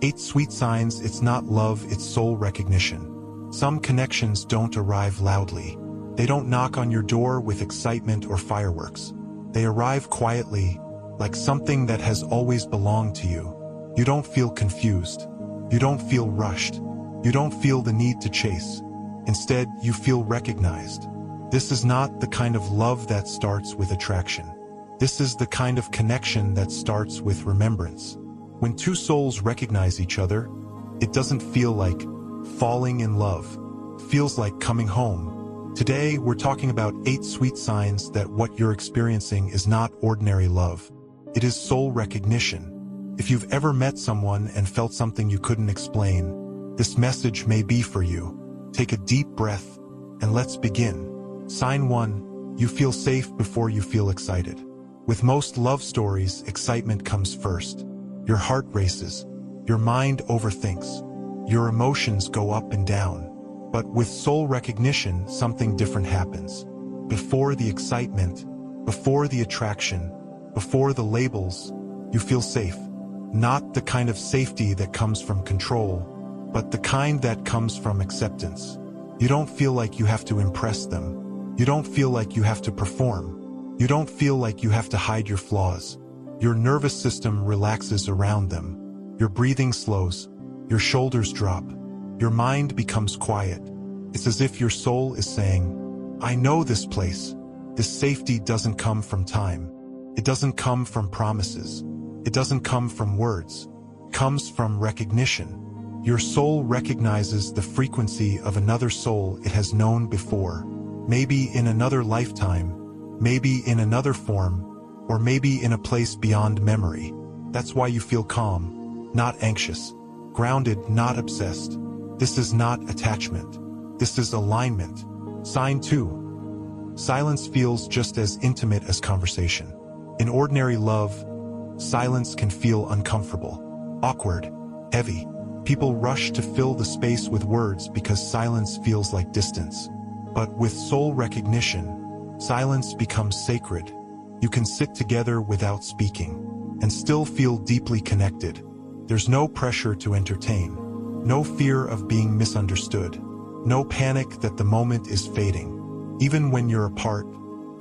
8 sweet signs it's not love, it's soul recognition. Some connections don't arrive loudly. They don't knock on your door with excitement or fireworks. They arrive quietly, like something that has always belonged to you. You don't feel confused. You don't feel rushed. You don't feel the need to chase. Instead, you feel recognized. This is not the kind of love that starts with attraction. This is the kind of connection that starts with remembrance. When two souls recognize each other, it doesn't feel like falling in love. It feels like coming home. Today, we're talking about 8 sweet signs that what you're experiencing is not ordinary love. It is soul recognition. If you've ever met someone and felt something you couldn't explain, this message may be for you. Take a deep breath, and let's begin. Sign 1. You feel safe before you feel excited. With most love stories, excitement comes first. Your heart races. Your mind overthinks. Your emotions go up and down. But with soul recognition, something different happens. Before the excitement, before the attraction, before the labels, you feel safe. Not the kind of safety that comes from control, but the kind that comes from acceptance. You don't feel like you have to impress them. You don't feel like you have to perform. You don't feel like you have to hide your flaws. Your nervous system relaxes around them. Your breathing slows. Your shoulders drop. Your mind becomes quiet. It's as if your soul is saying, I know this place. This safety doesn't come from time. It doesn't come from promises. It doesn't come from words. It comes from recognition. Your soul recognizes the frequency of another soul it has known before. Maybe in another lifetime, maybe in another form, or maybe in a place beyond memory. That's why you feel calm, not anxious, grounded, not obsessed. This is not attachment. This is alignment. Sign 2. Silence feels just as intimate as conversation. In ordinary love, silence can feel uncomfortable, awkward, heavy. People rush to fill the space with words because silence feels like distance. But with soul recognition, silence becomes sacred. You can sit together without speaking and still feel deeply connected. There's no pressure to entertain, no fear of being misunderstood, no panic that the moment is fading. Even when you're apart,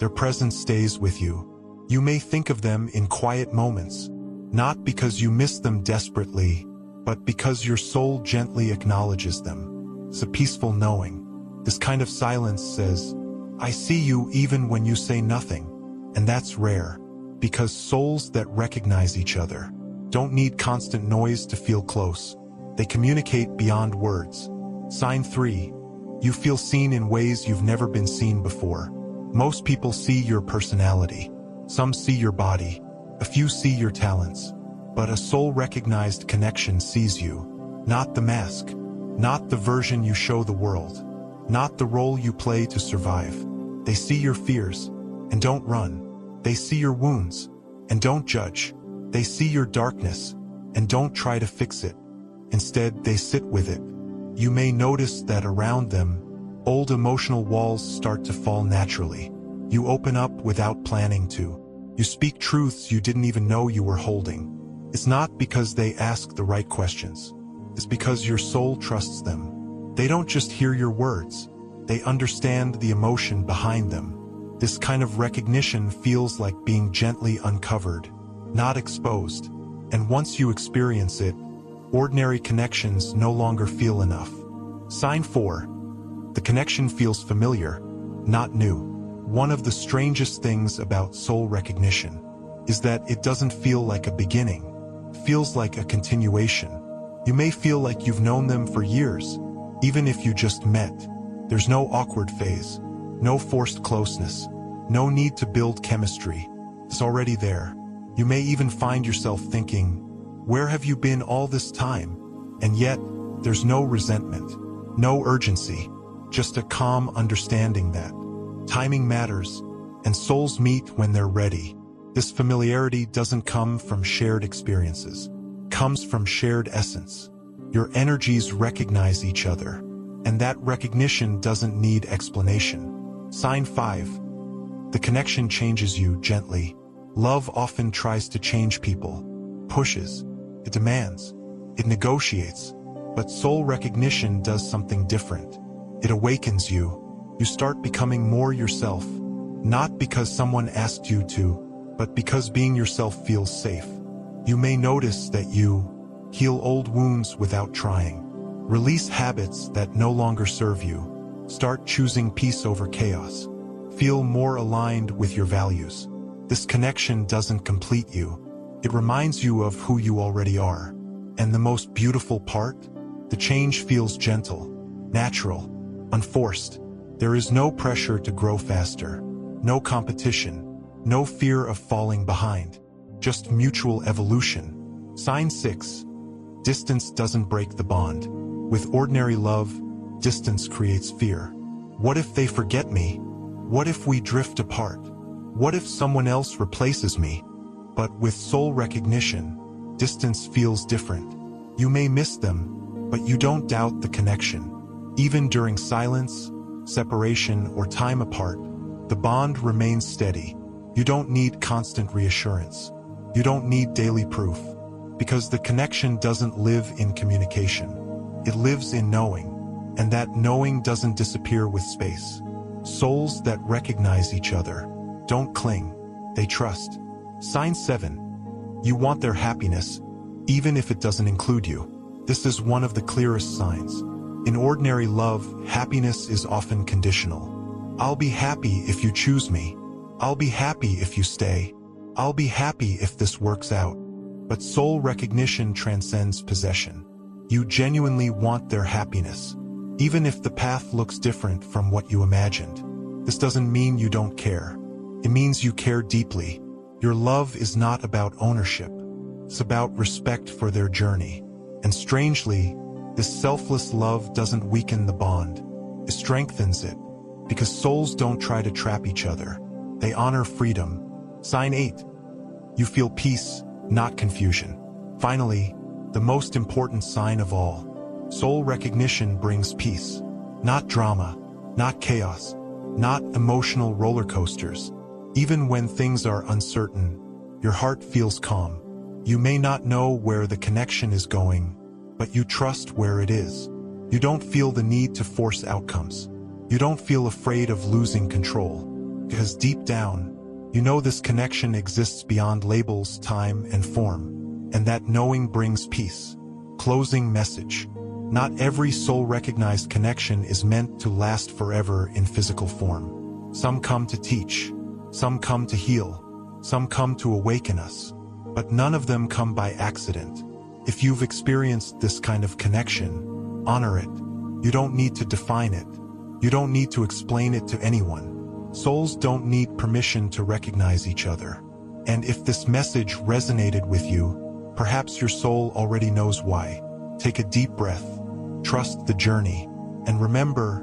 their presence stays with you. You may think of them in quiet moments, not because you miss them desperately, but because your soul gently acknowledges them. It's a peaceful knowing. This kind of silence says, I see you even when you say nothing. And that's rare, because souls that recognize each other don't need constant noise to feel close. They communicate beyond words. Sign 3. You feel seen in ways you've never been seen before. Most people see your personality. Some see your body. A few see your talents. But a soul-recognized connection sees you. Not the mask. Not the version you show the world. Not the role you play to survive. They see your fears, and don't run. They see your wounds, and don't judge. They see your darkness, and don't try to fix it. Instead, they sit with it. You may notice that around them, old emotional walls start to fall naturally. You open up without planning to. You speak truths you didn't even know you were holding. It's not because they ask the right questions. It's because your soul trusts them. They don't just hear your words. They understand the emotion behind them. This kind of recognition feels like being gently uncovered, not exposed. And once you experience it, ordinary connections no longer feel enough. Sign 4. The connection feels familiar, not new. One of the strangest things about soul recognition is that it doesn't feel like a beginning. It feels like a continuation. You may feel like you've known them for years, even if you just met. There's no awkward phase. No forced closeness. No need to build chemistry. It's already there. You may even find yourself thinking, where have you been all this time? And yet, there's no resentment, no urgency, just a calm understanding that timing matters, and souls meet when they're ready. This familiarity doesn't come from shared experiences. It comes from shared essence. Your energies recognize each other, and that recognition doesn't need explanation. Sign 5. The connection changes you gently. Love often tries to change people, pushes, it demands. It negotiates. But soul recognition does something different. It awakens you. You start becoming more yourself. Not because someone asked you to, but because being yourself feels safe. You may notice that you heal old wounds without trying. Release habits that no longer serve you. Start choosing peace over chaos. Feel more aligned with your values. This connection doesn't complete you. It reminds you of who you already are. And the most beautiful part? The change feels gentle, natural, unforced. There is no pressure to grow faster, no competition, no fear of falling behind, just mutual evolution. Sign 6. Distance doesn't break the bond. With ordinary love, distance creates fear. What if they forget me? What if we drift apart? What if someone else replaces me? But with soul recognition, distance feels different. You may miss them, but you don't doubt the connection. Even during silence, separation, or time apart, the bond remains steady. You don't need constant reassurance. You don't need daily proof. Because the connection doesn't live in communication. It lives in knowing. And that knowing doesn't disappear with space. Souls that recognize each other don't cling, they trust. Sign 7. You want their happiness, even if it doesn't include you. This is one of the clearest signs. In ordinary love, happiness is often conditional. I'll be happy if you choose me. I'll be happy if you stay. I'll be happy if this works out. But soul recognition transcends possession. You genuinely want their happiness, even if the path looks different from what you imagined. This doesn't mean you don't care. It means you care deeply. Your love is not about ownership. It's about respect for their journey. And strangely, this selfless love doesn't weaken the bond. It strengthens it. Because souls don't try to trap each other. They honor freedom. Sign 8. You feel peace, not confusion. Finally, the most important sign of all. Soul recognition brings peace. Not drama, not chaos, not emotional roller coasters. Even when things are uncertain, your heart feels calm. You may not know where the connection is going, but you trust where it is. You don't feel the need to force outcomes. You don't feel afraid of losing control. Because deep down, you know this connection exists beyond labels, time, and form. And that knowing brings peace. Closing message. Not every soul-recognized connection is meant to last forever in physical form. Some come to teach. Some come to heal. Some come to awaken us. But none of them come by accident. If you've experienced this kind of connection, honor it. You don't need to define it. You don't need to explain it to anyone. Souls don't need permission to recognize each other. And if this message resonated with you, perhaps your soul already knows why. Take a deep breath. Trust the journey. And remember,